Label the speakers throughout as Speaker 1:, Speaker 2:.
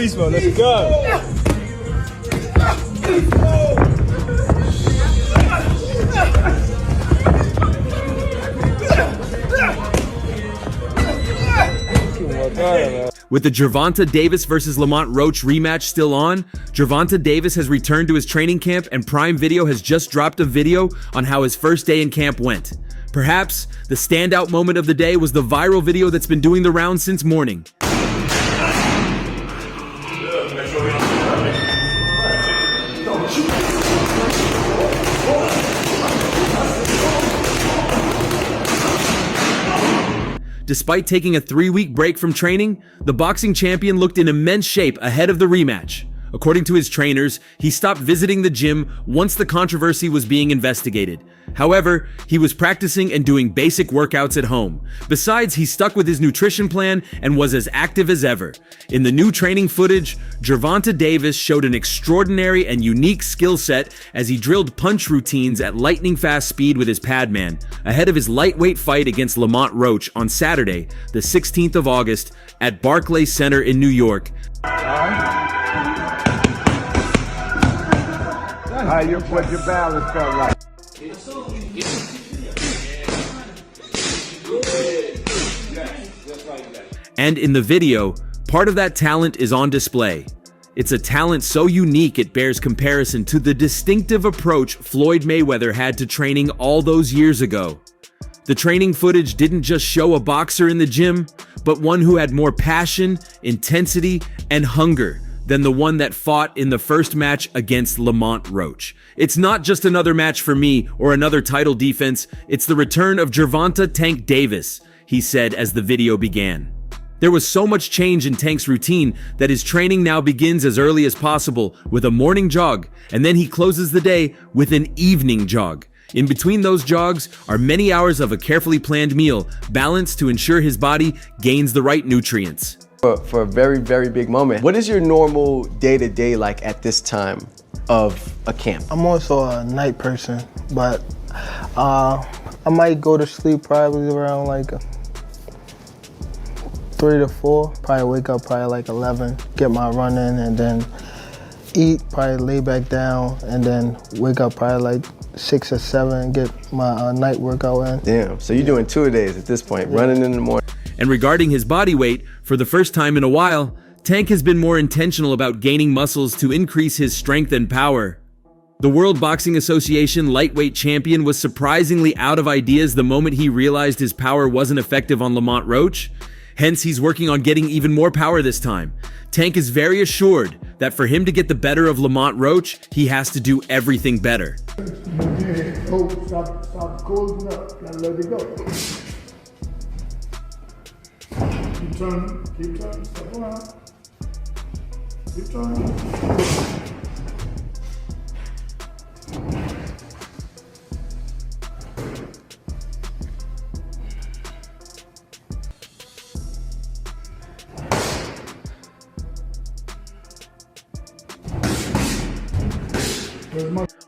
Speaker 1: Beast mode, let's go.
Speaker 2: With the Gervonta Davis versus Lamont Roach rematch still on, Gervonta Davis has returned to his training camp, and Prime Video has just dropped a video on how his first day in camp went. Perhaps the standout moment of the day was the viral video that's been doing the rounds since morning. Despite taking a 3-week break from training, the boxing champion looked in immense shape ahead of the rematch. According to his trainers, he stopped visiting the gym once the controversy was being investigated. However, he was practicing and doing basic workouts at home. Besides, he stuck with his nutrition plan and was as active as ever. In the new training footage, Gervonta Davis showed an extraordinary and unique skill set as he drilled punch routines at lightning fast speed with his padman, ahead of his lightweight fight against Lamont Roach on Saturday, the 16th of August, at Barclays Center in New York.
Speaker 1: What your balance felt like.
Speaker 2: And in the video, part of that talent is on display. It's a talent so unique it bears comparison to the distinctive approach Floyd Mayweather had to training all those years ago. The training footage didn't just show a boxer in the gym, but one who had more passion, intensity, and hunger than the one that fought in the first match against Lamont Roach. It's not just another match for me or another title defense, it's the return of Gervonta "Tank" Davis, he said as the video began. There was so much change in Tank's routine that his training now begins as early as possible with a morning jog, and then he closes the day with an evening jog. In between those jogs are many hours of a carefully planned meal, balanced to ensure his body gains the right nutrients.
Speaker 3: For a very, very big moment, what is your normal day-to-day like at this time of a camp?
Speaker 4: I'm also a night person, but I might go to sleep probably around like 3 to 4, probably wake up probably like 11, get my run in, and then eat, probably lay back down, and then wake up probably like 6 or 7, get my night workout in.
Speaker 3: Damn, so you're doing 2-a-days at this point, yeah. Running in the morning.
Speaker 2: And regarding his body weight, for the first time in a while, Tank has been more intentional about gaining muscles to increase his strength and power. The World Boxing Association lightweight champion was surprisingly out of ideas the moment he realized his power wasn't effective on Lamont Roach. Hence, he's working on getting even more power this time. Tank is very assured that for him to get the better of Lamont Roach, he has to do everything better.
Speaker 1: Stop closing up, gotta let it go. Keep turning, step around. Keep turning.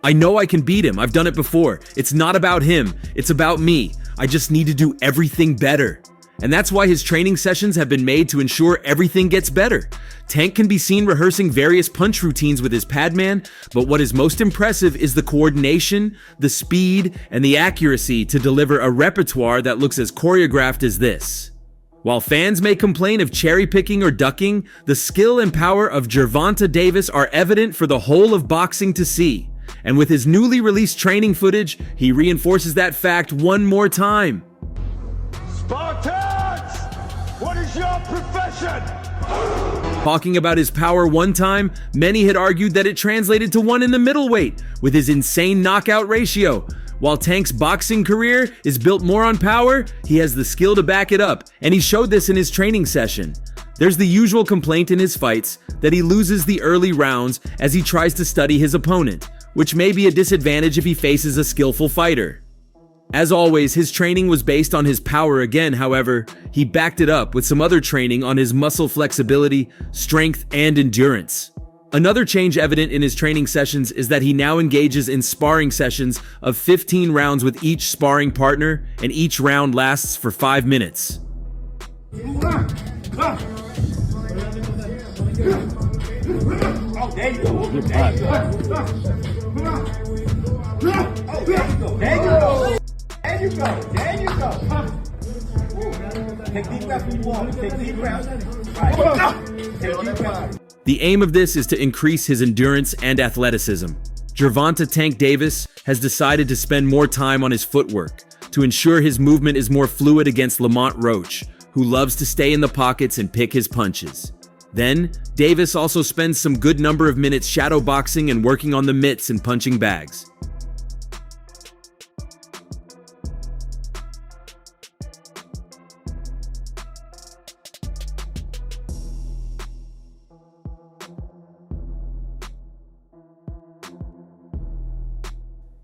Speaker 2: I know I can beat him. I've done it before. It's not about him. It's about me. I just need to do everything better. And that's why his training sessions have been made to ensure everything gets better. Tank can be seen rehearsing various punch routines with his padman, but what is most impressive is the coordination, the speed, and the accuracy to deliver a repertoire that looks as choreographed as this. While fans may complain of cherry-picking or ducking, the skill and power of Gervonta Davis are evident for the whole of boxing to see. And with his newly released training footage, he reinforces that fact one more time.
Speaker 1: Spartans! What is your profession?
Speaker 2: Talking about his power one time, many had argued that it translated to one in the middleweight with his insane knockout ratio. While Tank's boxing career is built more on power, he has the skill to back it up, and he showed this in his training session. There's the usual complaint in his fights that he loses the early rounds as he tries to study his opponent, which may be a disadvantage if he faces a skillful fighter. As always, his training was based on his power again, however, he backed it up with some other training on his muscle flexibility, strength, and endurance. Another change evident in his training sessions is that he now engages in sparring sessions of 15 rounds with each sparring partner, and each round lasts for 5 minutes.
Speaker 5: There you go. Take deep breaths when you walk. Take deep breaths. Take deep breaths.
Speaker 2: The aim of this is to increase his endurance and athleticism. Gervonta Tank Davis has decided to spend more time on his footwork to ensure his movement is more fluid against Lamont Roach, who loves to stay in the pockets and pick his punches. Then, Davis also spends some good number of minutes shadow boxing and working on the mitts and punching bags.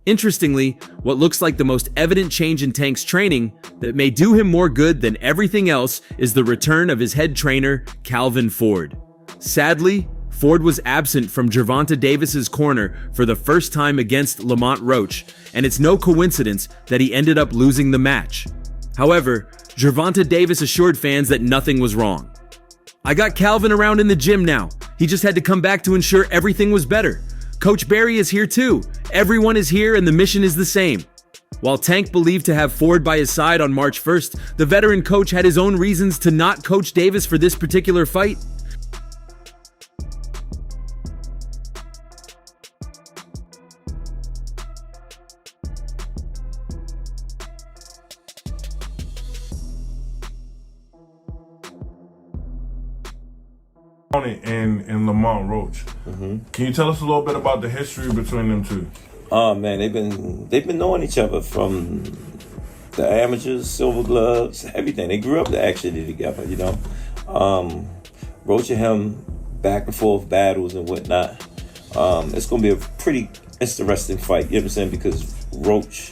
Speaker 2: Interestingly, what looks like the most evident change in Tank's training that may do him more good than everything else is the return of his head trainer, Calvin Ford. Sadly, Ford was absent from Gervonta Davis's corner for the first time against Lamont Roach, and it's no coincidence that he ended up losing the match. However, Gervonta Davis assured fans that nothing was wrong. "I got Calvin around in the gym now. He just had to come back to ensure everything was better. Coach Barry is here too. Everyone is here and the mission is the same." While Tank believed to have Ford by his side on March 1st, the veteran coach had his own reasons to not coach Davis for this particular fight.
Speaker 6: And Lamont Roach. Can you tell us a little bit about the history between them two?
Speaker 7: Oh man, they've been knowing each other from the amateurs, silver gloves, everything. They grew up actually together, you know. Roach and him back and forth battles and whatnot. It's gonna be a pretty interesting fight, you know what I'm saying? Because Roach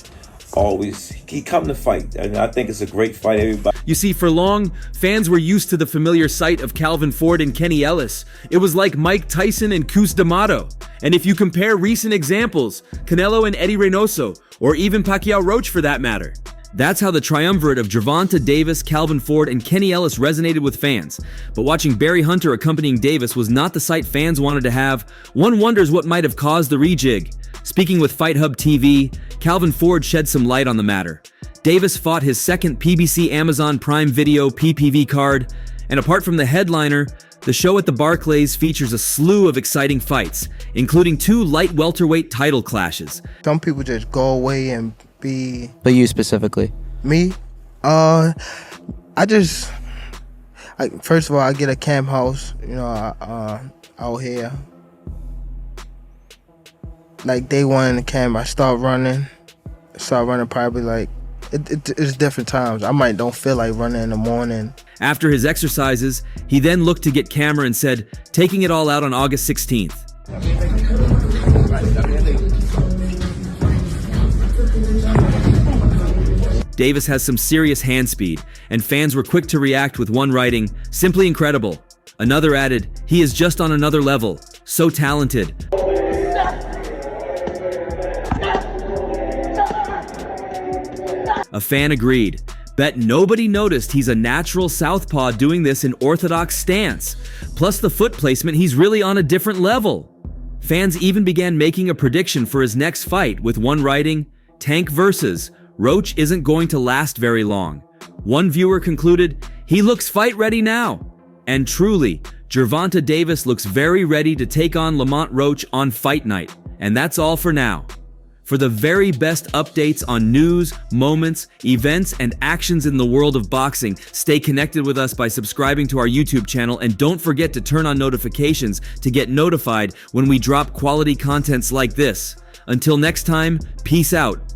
Speaker 7: he come to fight, and I think it's a great fight. Everybody.
Speaker 2: You see, for long, fans were used to the familiar sight of Calvin Ford and Kenny Ellis. It was like Mike Tyson and Cus D'Amato. And if you compare recent examples, Canelo and Eddie Reynoso, or even Pacquiao Roach for that matter, that's how the triumvirate of Gervonta Davis, Calvin Ford, and Kenny Ellis resonated with fans. But watching Barry Hunter accompanying Davis was not the sight fans wanted to have. One wonders what might have caused the rejig. Speaking with Fight Hub TV, Calvin Ford shed some light on the matter. Davis fought his second PBC Amazon Prime Video PPV card, and apart from the headliner, the show at the Barclays features a slew of exciting fights, including 2 light welterweight title clashes.
Speaker 4: Some people just go away and be...
Speaker 3: But you specifically?
Speaker 4: Me? First of all, I get a camp house, you know, out here. Like day one in the camp, I start running probably like, it's different times. I might don't feel like running in the morning.
Speaker 2: After his exercises, he then looked to get camera and said, taking it all out on August 16th. Davis has some serious hand speed, and fans were quick to react with one writing, "Simply incredible." Another added, "He is just on another level. So talented." A fan agreed. Bet nobody noticed he's a natural southpaw doing this in orthodox stance. Plus the foot placement, he's really on a different level. Fans even began making a prediction for his next fight, with one writing, "Tank versus Roach isn't going to last very long." One viewer concluded, "He looks fight ready now." And truly, Gervonta Davis looks very ready to take on Lamont Roach on fight night. And that's all for now. For the very best updates on news, moments, events, and actions in the world of boxing, stay connected with us by subscribing to our YouTube channel, and don't forget to turn on notifications to get notified when we drop quality contents like this. Until next time, peace out.